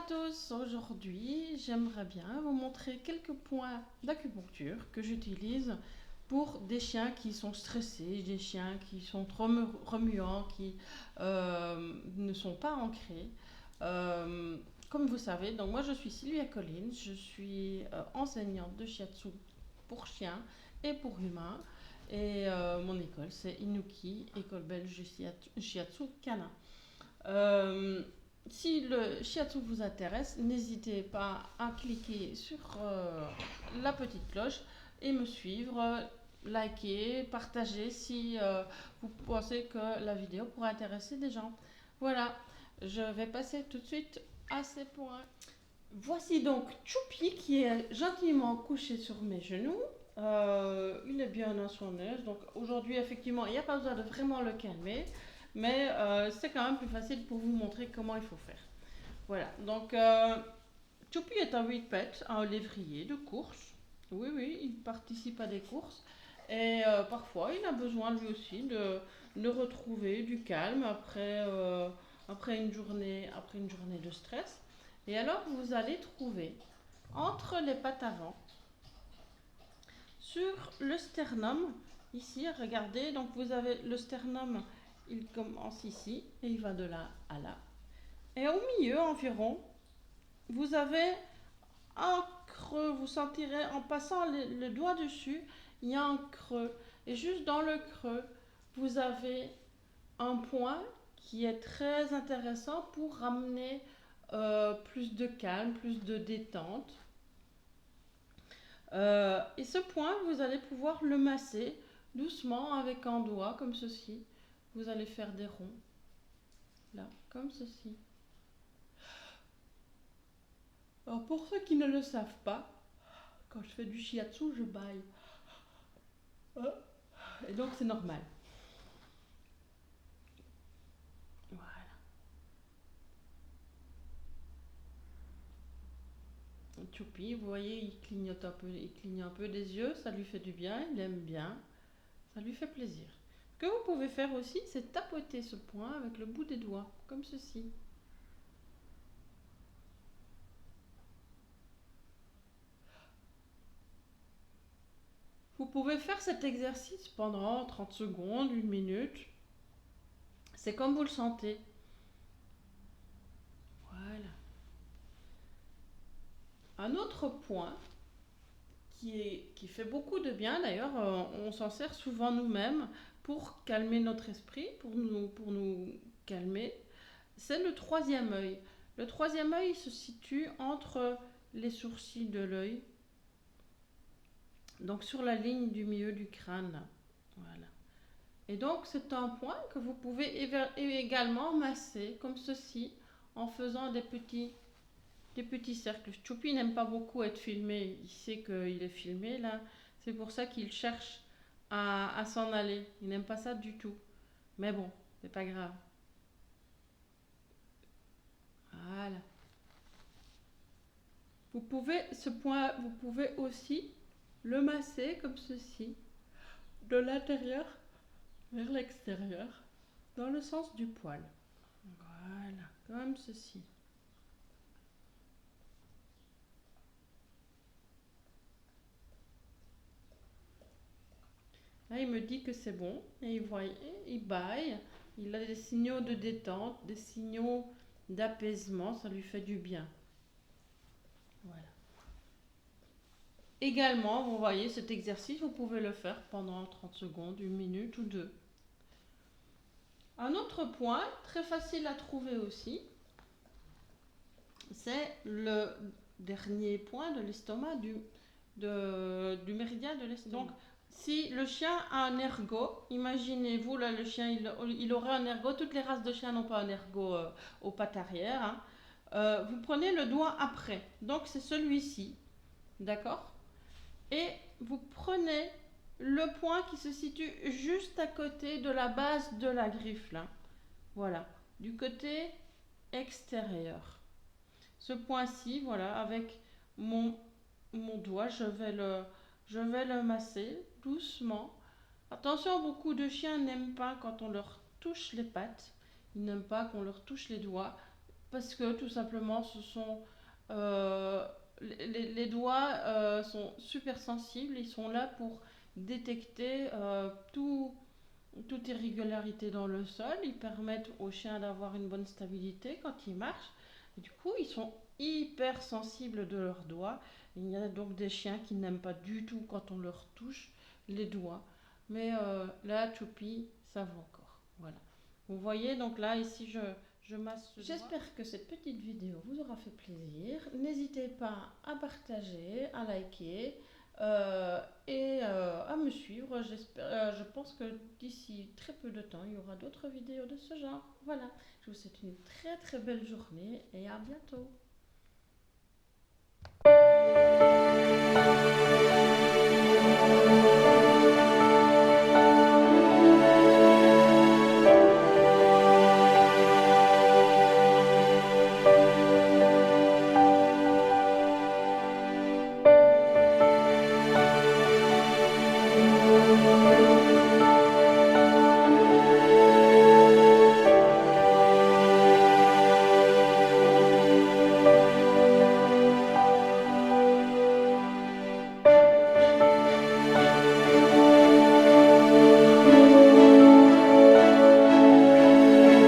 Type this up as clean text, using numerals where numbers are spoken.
tous, aujourd'hui j'aimerais bien vous montrer quelques points d'acupuncture que j'utilise pour des chiens qui sont stressés, des chiens qui sont trop remuants, qui ne sont pas ancrés. Euh, Comme vous savez, donc moi je suis Sylvia Collins, je suis enseignante de shiatsu pour chiens et pour humains. Et mon école c'est Inuki, école belge shiatsu canin. Euh, Si le shiatsu vous intéresse, n'hésitez pas à cliquer sur la petite cloche et me suivre, liker, partager si vous pensez que la vidéo pourrait intéresser des gens. Voilà, je vais passer tout de suite à ces points. Voici donc Choupi qui est gentiment couché sur mes genoux. Il est bien à son aise, donc aujourd'hui effectivement il n'y a pas besoin de vraiment le calmer, mais c'est quand même plus facile pour vous montrer comment il faut faire. Voilà, donc Choupi est un whippet, un lévrier de course. Oui, oui, il participe à des courses et parfois il a besoin lui aussi de retrouver du calme après une journée de stress. Et alors vous allez trouver entre les pattes avant, sur le sternum, ici, regardez, donc vous avez le sternum, il commence ici et il va de là à là. Et au milieu environ, vous avez un creux, vous sentirez en passant le doigt dessus, il y a un creux. Et juste dans le creux, vous avez un point qui est très intéressant pour ramener plus de calme, plus de détente. Et ce point, vous allez pouvoir le masser doucement avec un doigt, comme ceci. Vous allez faire des ronds, là, comme ceci. Alors pour ceux qui ne le savent pas, quand je fais du shiatsu, je baille. Et donc c'est normal. Voilà. Choupi, vous voyez, il cligne un peu des yeux, ça lui fait du bien, il aime bien, ça lui fait plaisir. Ce que vous pouvez faire aussi, c'est tapoter ce point avec le bout des doigts, comme ceci. Vous pouvez faire cet exercice pendant 30 secondes, 1 minute. C'est comme vous le sentez. Voilà. Un autre point qui fait beaucoup de bien, d'ailleurs, on s'en sert souvent nous-mêmes pour calmer notre esprit, pour nous calmer, c'est le troisième œil. Le troisième œil se situe entre les sourcils de l'œil, donc sur la ligne du milieu du crâne. Voilà. Et donc c'est un point que vous pouvez également masser comme ceci en faisant des petits cercles. Choupi n'aime pas beaucoup être filmé, il sait qu'il est filmé là, c'est pour ça qu'il cherche à s'en aller. Il n'aime pas ça du tout. Mais bon, c'est pas grave. Voilà. Vous pouvez aussi le masser comme ceci, de l'intérieur vers l'extérieur, dans le sens du poil. Voilà, comme ceci. Là, il me dit que c'est bon et il baille. Il a des signaux de détente, des signaux d'apaisement, ça lui fait du bien. Voilà. Également, vous voyez cet exercice, vous pouvez le faire pendant 30 secondes, 1 minute ou 2. Un autre point, très facile à trouver aussi, c'est le dernier point de l'estomac, du méridien de l'estomac. Donc, si le chien a un ergot, imaginez-vous, là, le chien, il aurait un ergot. Toutes les races de chiens n'ont pas un ergot aux pattes arrière. Hein. Vous prenez le doigt après. Donc, c'est celui-ci. D'accord? Et vous prenez le point qui se situe juste à côté de la base de la griffe, là. Voilà. Du côté extérieur. Ce point-ci, voilà, avec mon doigt, je vais le masser doucement. Attention, beaucoup de chiens n'aiment pas quand on leur touche les pattes. Ils n'aiment pas qu'on leur touche les doigts. parce que tout simplement, ce sont les doigts sont super sensibles, ils sont là pour détecter toute irrégularité dans le sol, ils permettent aux chiens d'avoir une bonne stabilité quand ils marchent. Et du coup, ils sont hyper sensibles de leurs doigts. Il y a donc des chiens qui n'aiment pas du tout quand on leur touche les doigts. Mais là, Choupi, ça va encore. Voilà. Vous voyez, donc là, ici, je masse ce doigt. J'espère que cette petite vidéo vous aura fait plaisir. N'hésitez pas à partager, à liker. Et à me suivre. Je pense que d'ici très peu de temps, il y aura d'autres vidéos de ce genre. Voilà, je vous souhaite une très très belle journée et à bientôt.